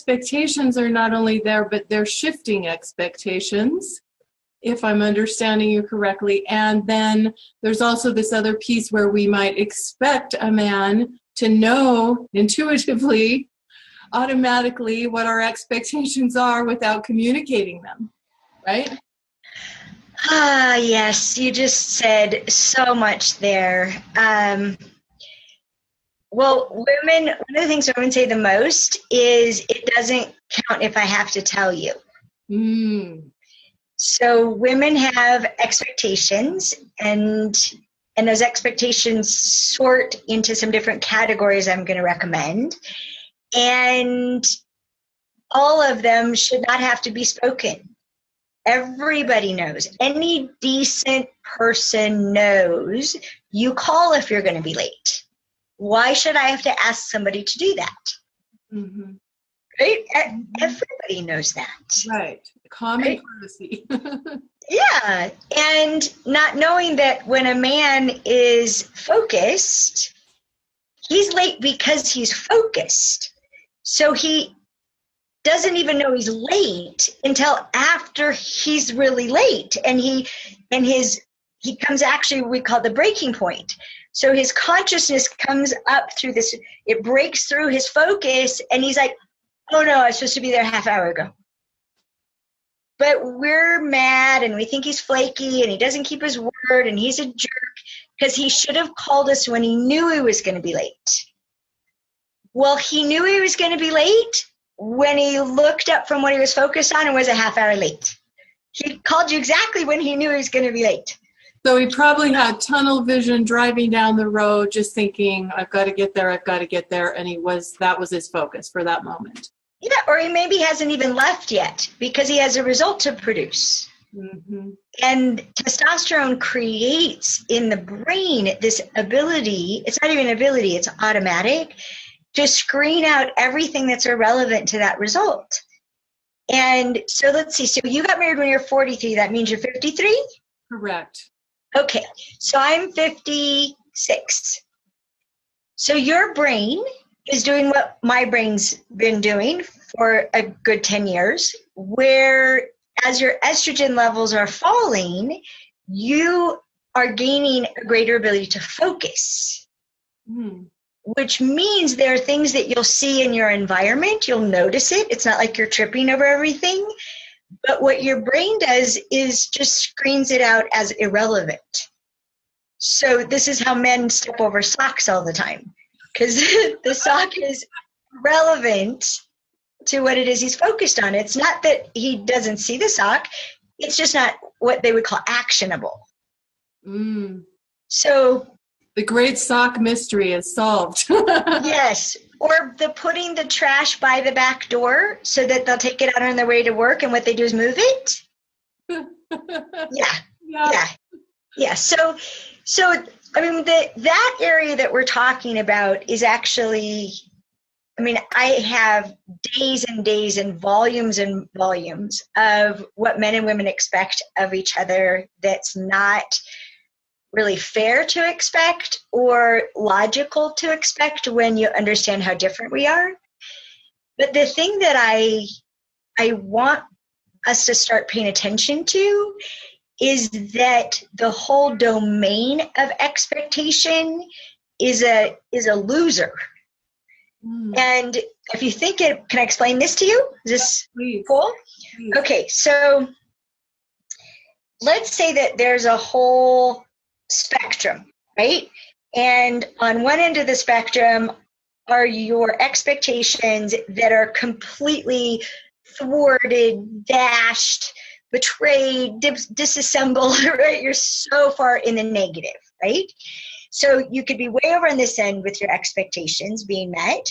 expectations are not only there, but they're shifting expectations, if I'm understanding you correctly. And then there's also this other piece where we might expect a man to know intuitively, automatically, what our expectations are without communicating them, right? Ah, yes, you just said so much there. Well, women, one of the things women say the most is, it doesn't count if I have to tell you. So women have expectations, and those expectations sort into some different categories I'm going to recommend. And all of them should not have to be spoken. Everybody knows. Any decent person knows you call if you're going to be late. Why should I have to ask somebody to do that? Mm-hmm. Right? Everybody knows that. Right. Common courtesy. Yeah. And not knowing that when a man is focused, he's late because he's focused. So he doesn't even know he's late until after he's really late. And he comes, actually, we call it the breaking point. So his consciousness comes up through this, it breaks through his focus, and he's like, oh no, I was supposed to be there a half hour ago. But we're mad, and we think he's flaky, and he doesn't keep his word, and he's a jerk, because he should have called us when he knew he was going to be late. Well, he knew he was going to be late when he looked up from what he was focused on and was a half hour late. He called you exactly when he knew he was going to be late. So he probably had tunnel vision driving down the road, just thinking, I've got to get there, I've got to get there. And that was his focus for that moment. Yeah, or he maybe hasn't even left yet because he has a result to produce. Mm-hmm. And testosterone creates in the brain this ability, it's not even an ability, it's automatic, to screen out everything that's irrelevant to that result. And so let's see, so you got married when you're 43, that means you're 53? Correct. Okay, so I'm 56. So your brain is doing what my brain's been doing for a good 10 years, where as your estrogen levels are falling, you are gaining a greater ability to focus, which means there are things that you'll see in your environment. You'll notice it. It's not like you're tripping over everything. But what your brain does is just screens it out as irrelevant. So this is how men step over socks all the time, because the sock is relevant to what it is he's focused on. It's not that he doesn't see the sock. It's just not what they would call actionable. So the great sock mystery is solved. Yes. Or the putting the trash by the back door so that they'll take it out on their way to work, and what they do is move it. Yeah. So I mean, that area that we're talking about is actually, I mean, I have days and days and volumes of what men and women expect of each other that's not really fair to expect or logical to expect when you understand how different we are. But the thing that I want us to start paying attention to is that the whole domain of expectation is a loser. And if you think it, can I explain this to you? Is this cool? Please. Okay, so let's say that there's a whole spectrum, right? And on one end of the spectrum are your expectations that are completely thwarted, dashed, betrayed, disassembled, right? You're so far in the negative, right? So you could be way over on this end with your expectations being met,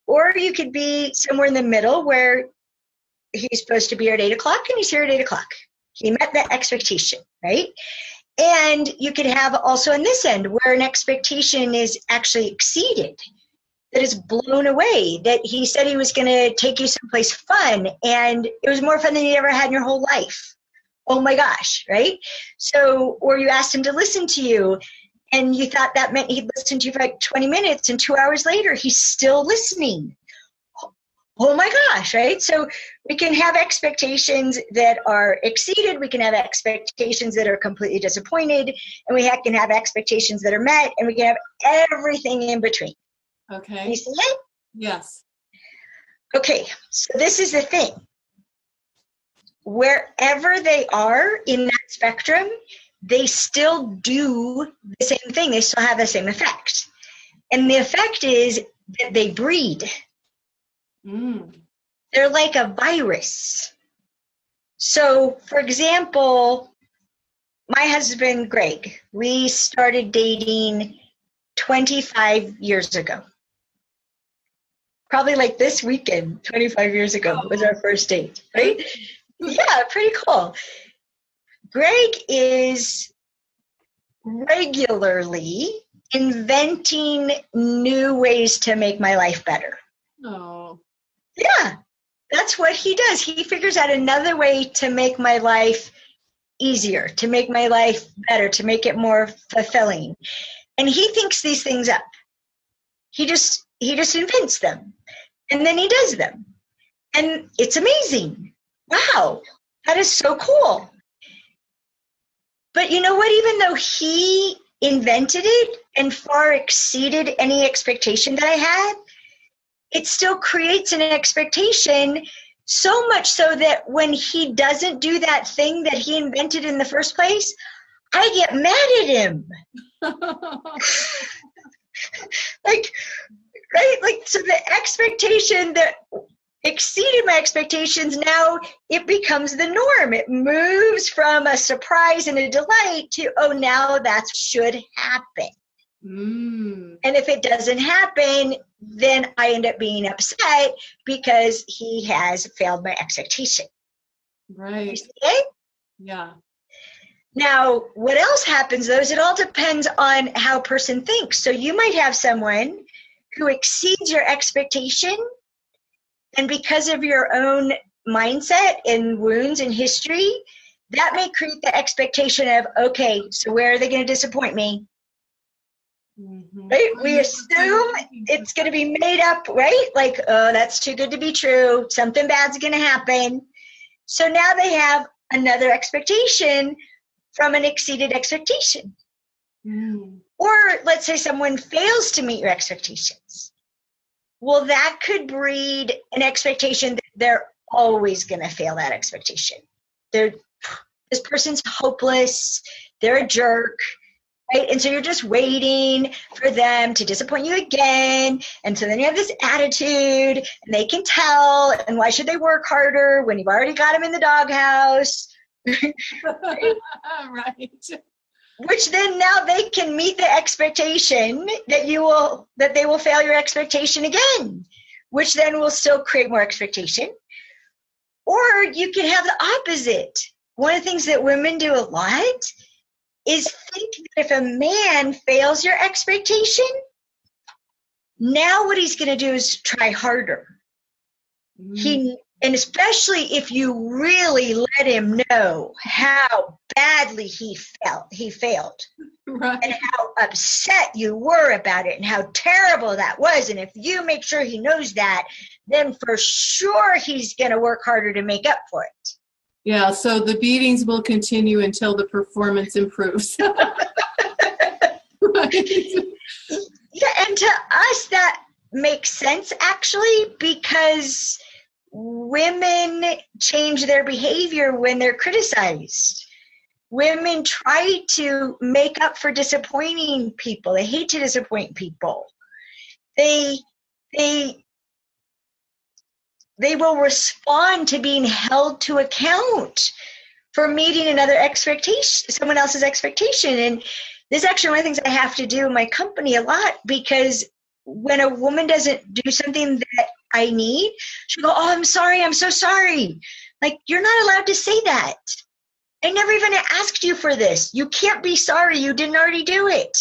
or you could be somewhere in the middle where he's supposed to be here at 8 o'clock and he's here at 8 o'clock. He met that expectation, right? And you could have also on this end where an expectation is actually exceeded, that is blown away, that he said he was going to take you someplace fun, and it was more fun than you ever had in your whole life. Oh my gosh, right? So, or you asked him to listen to you, and you thought that meant he'd listen to you for like 20 minutes, and 2 hours later, he's still listening. oh my gosh, right? So we can have expectations that are exceeded. We can have expectations that are completely disappointed. And we can have expectations that are met. And we can have everything in between. Okay. You see it? Yes. Okay, so this is the thing. Wherever they are in that spectrum, they still do the same thing. They still have the same effect. And the effect is that they breed. They're like a virus. So, for example, my husband, Greg, we started dating 25 years ago. Probably like this weekend, 25 years ago was our first date, right? Yeah, pretty cool. Greg is regularly inventing new ways to make my life better. Oh. Yeah, that's what he does. He figures out another way to make my life easier, to make my life better, to make it more fulfilling. And he thinks these things up. He just invents them. And then he does them. And it's amazing. Wow, that is so cool. But you know what? Even though he invented it and far exceeded any expectation that I had, it still creates an expectation, so much so that when he doesn't do that thing that he invented in the first place, I get mad at him. Like, right? Like, so the expectation that exceeded my expectations, now it becomes the norm. It moves from a surprise and a delight to, oh, now that should happen. And if it doesn't happen, then I end up being upset because he has failed my expectation. Right. You see it? Yeah. Now, what else happens, though, is it all depends on how a person thinks. So you might have someone who exceeds your expectation, and because of your own mindset and wounds and history, that may create the expectation of, okay, so where are they going to disappoint me? Right? We assume it's going to be made up, right? Like, oh, that's too good to be true. Something bad's going to happen. So now they have another expectation from an exceeded expectation. Or let's say someone fails to meet your expectations. Well, that could breed an expectation that they're always going to fail that expectation. This person's hopeless. They're a jerk. Right? And so you're just waiting for them to disappoint you again. And so then you have this attitude, and they can tell, and why should they work harder when you've already got them in the doghouse? Right. Which then now they can meet the expectation that they will fail your expectation again, which then will still create more expectation. Or you can have the opposite. One of the things that women do a lot is think that if a man fails your expectation, now what he's going to do is try harder. And especially if you really let him know how badly he failed, right, and how upset you were about it and how terrible that was. And if you make sure he knows that, then for sure he's going to work harder to make up for it. Yeah, so the beatings will continue until the performance improves. Right. Yeah, and to us that makes sense actually, because women change their behavior when they're criticized. Women try to make up for disappointing people. They hate to disappoint people. They will respond to being held to account for meeting someone else's expectation. And this is actually one of the things I have to do in my company a lot, because when a woman doesn't do something that I need, she'll go, oh, I'm sorry, I'm so sorry. Like, you're not allowed to say that. I never even asked you for this. You can't be sorry. You didn't already do it.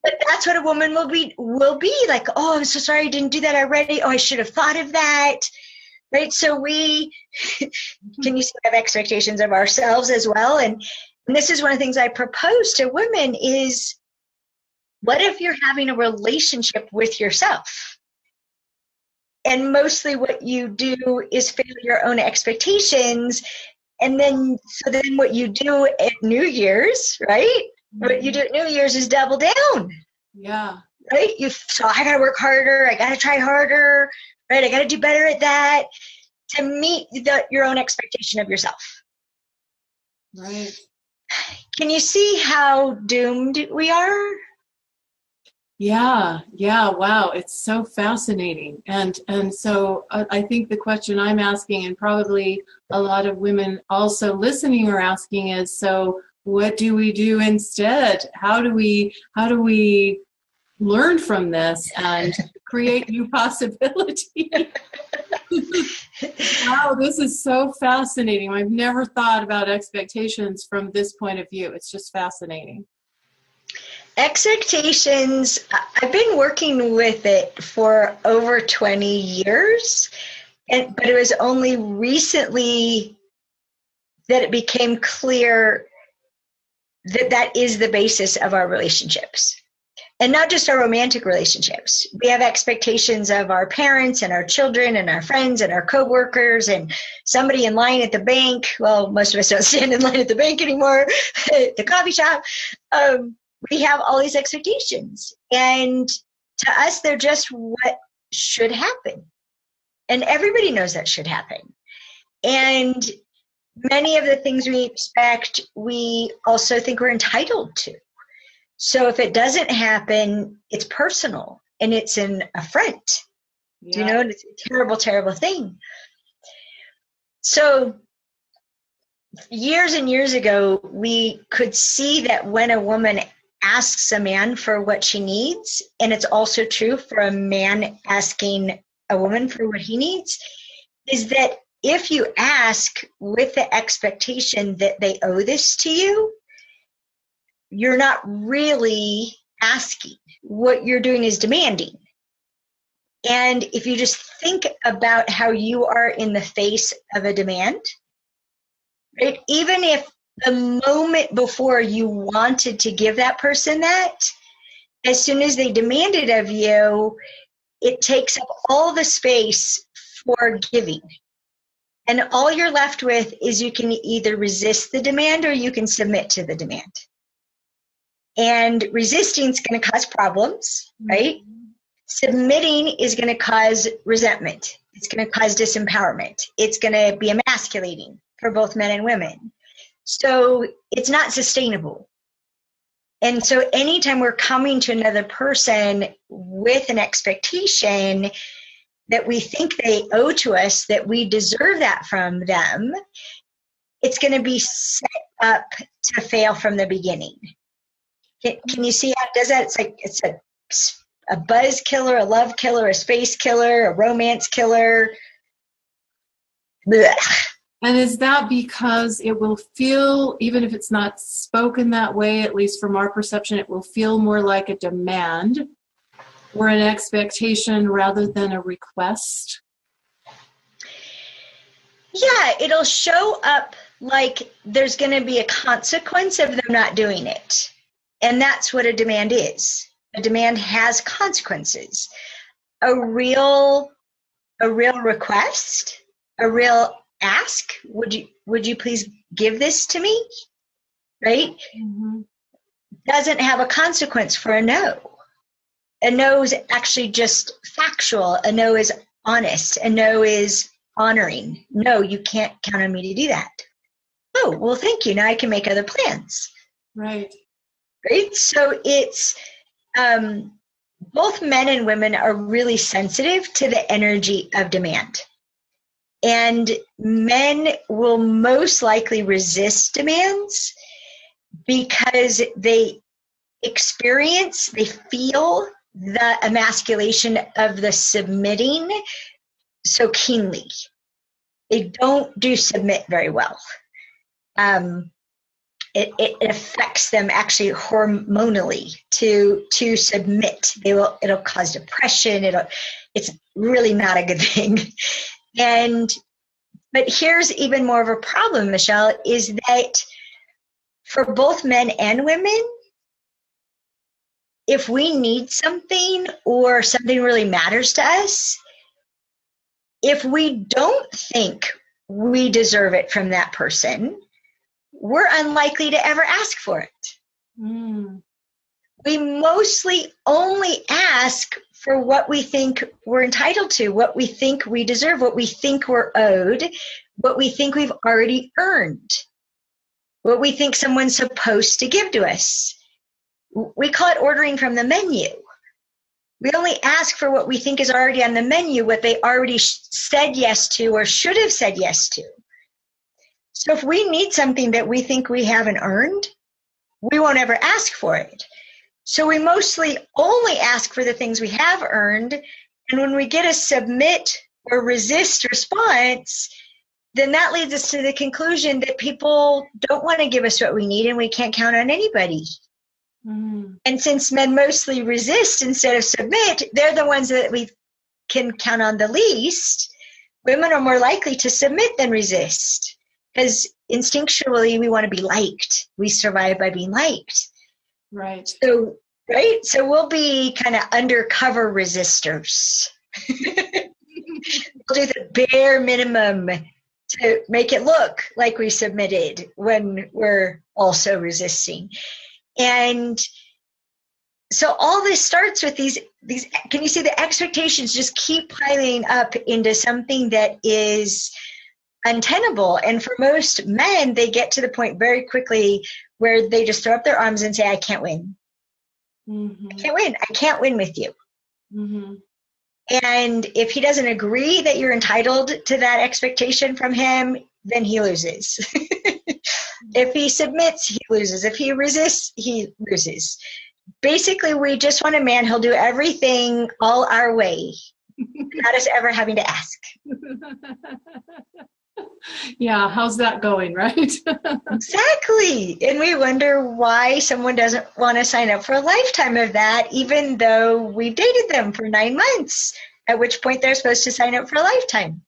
But that's what a woman will be like, oh, I'm so sorry I didn't do that already. Oh, I should have thought of that. Right? So we have expectations of ourselves as well. And this is one of the things I propose to women is, what if you're having a relationship with yourself? And mostly what you do is fail your own expectations. And then, so then what you do at New Year's, right? What you do at New Year's is double down. Yeah. Right? So I got to work harder. I got to try harder, right? I got to do better at that to meet your own expectation of yourself. Right. Can you see how doomed we are? Yeah. Wow. It's so fascinating. And so I think the question I'm asking, and probably a lot of women also listening are asking, is, so what do we do instead? How do we learn from this and create new possibilities? Wow, this is so fascinating. I've never thought about expectations from this point of view. It's just fascinating. Expectations, I've been working with it for over 20 years, but it was only recently that it became clear that that is the basis of our relationships. And not just our romantic relationships. We have expectations of our parents and our children and our friends and our coworkers and somebody in line at the bank. Well, most of us don't stand in line at the bank anymore, the coffee shop. We have all these expectations. And to us, they're just what should happen. And everybody knows that should happen. And many of the things we expect, we also think we're entitled to. So if it doesn't happen, it's personal and it's an affront. Yeah. Do you know? It's a terrible, terrible thing. So years and years ago, we could see that when a woman asks a man for what she needs, and it's also true for a man asking a woman for what he needs, is that if you ask with the expectation that they owe this to you, you're not really asking. What you're doing is demanding. And if you just think about how you are in the face of a demand, right? Even if the moment before you wanted to give that person that, as soon as they demand it of you, it takes up all the space for giving. And all you're left with is you can either resist the demand or you can submit to the demand. And resisting is going to cause problems, right? Mm-hmm. Submitting is going to cause resentment. It's going to cause disempowerment. It's going to be emasculating for both men and women. So it's not sustainable. And so anytime we're coming to another person with an expectation that we think they owe to us, that we deserve that from them, it's going to be set up to fail from the beginning. Can you see how it does that? It's like it's a buzz killer, a love killer, a space killer, a romance killer. Blech. And is that because it will feel, even if it's not spoken that way, at least from our perception, it will feel more like a demand or an expectation rather than a request? Yeah, it'll show up like there's going to be a consequence of them not doing it. And that's what a demand is. A demand has consequences. A real request, a real ask, would you please give this to me? Right? Mm-hmm. Doesn't have a consequence for a no. A no is actually just factual. A no is honest. A no is honoring. No, you can't count on me to do that. Oh, well, thank you. Now I can make other plans. Right. Right? So it's both men and women are really sensitive to the energy of demand. And men will most likely resist demands because they feel the emasculation of the submitting so keenly. They don't do submit very well. It affects them actually hormonally to submit. It'll cause depression. It's really not a good thing. But here's even more of a problem, Michelle, is that for both men and women, if we need something or something really matters to us, if we don't think we deserve it from that person, we're unlikely to ever ask for it. We mostly only ask for what we think we're entitled to, what we think we deserve, what we think we're owed, what we think we've already earned, what we think someone's supposed to give to us. We call it ordering from the menu. We only ask for what we think is already on the menu, what they already said yes to or should have said yes to. So if we need something that we think we haven't earned, we won't ever ask for it. So we mostly only ask for the things we have earned. And when we get a submit or resist response, then that leads us to the conclusion that people don't want to give us what we need and we can't count on anybody. And since men mostly resist instead of submit, they're the ones that we can count on the least. Women are more likely to submit than resist because instinctually we want to be liked. We survive by being liked. Right. So we'll be kind of undercover resistors. We'll do the bare minimum to make it look like we submitted when we're also resisting. And so all this starts with these, can you see the expectations just keep piling up into something that is untenable? And for most men, they get to the point very quickly where they just throw up their arms and say, I can't win. I can't win. I can't win with you. And if he doesn't agree that you're entitled to that expectation from him, then he loses. If he submits, he loses. If he resists, he loses. Basically, we just want a man who'll do everything all our way, without us ever having to ask. Yeah, how's that going, right? Exactly. And we wonder why someone doesn't want to sign up for a lifetime of that, even though we've dated them for 9 months, at which point they're supposed to sign up for a lifetime.